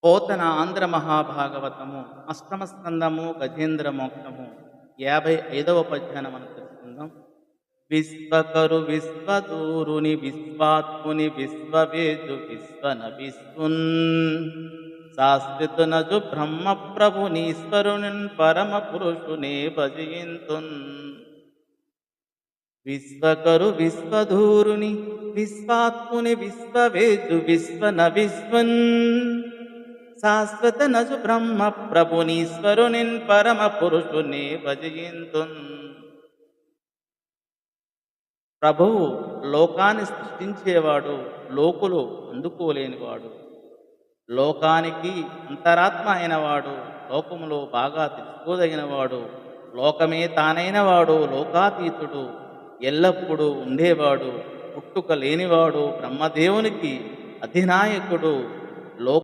పోతన ఆంధ్ర మహాభాగవతము అష్టమ స్కందము గజేంద్ర మోక్షము 55వ పద్యాన మనం తెలుసుకుందాం. విశ్వకరు విశ్వదూరుని విశ్వాత్ముని విశ్వవేదు విశ్వన విశ్వున్ శాశ్వతునజు బ్రహ్మ ప్రభునీశ్వరుని పరమ పురుషునే భజయింతున్. విశ్వకరు విశ్వధూరుని విశ్వాత్ముని విశ్వవేదు విశ్వన విశ్వన్ శాశ్వత నజు బ్రహ్మ ప్రభునీశ్వరుని పరమ పురుషుని భజయింతున్. ప్రభువు లోకాన్ని సృష్టించేవాడు, లోకులు అందుకోలేనివాడు. లోకానికి అంతరాత్మ అయినవాడు, లోకములో బాగా తెలుసుకోదగినవాడు, లోకమే తానైనవాడు, లోకాతీతుడు, ఎల్లప్పుడూ ఉండేవాడు, పుట్టుక లేనివాడు, బ్రహ్మదేవునికి అధినాయకుడు,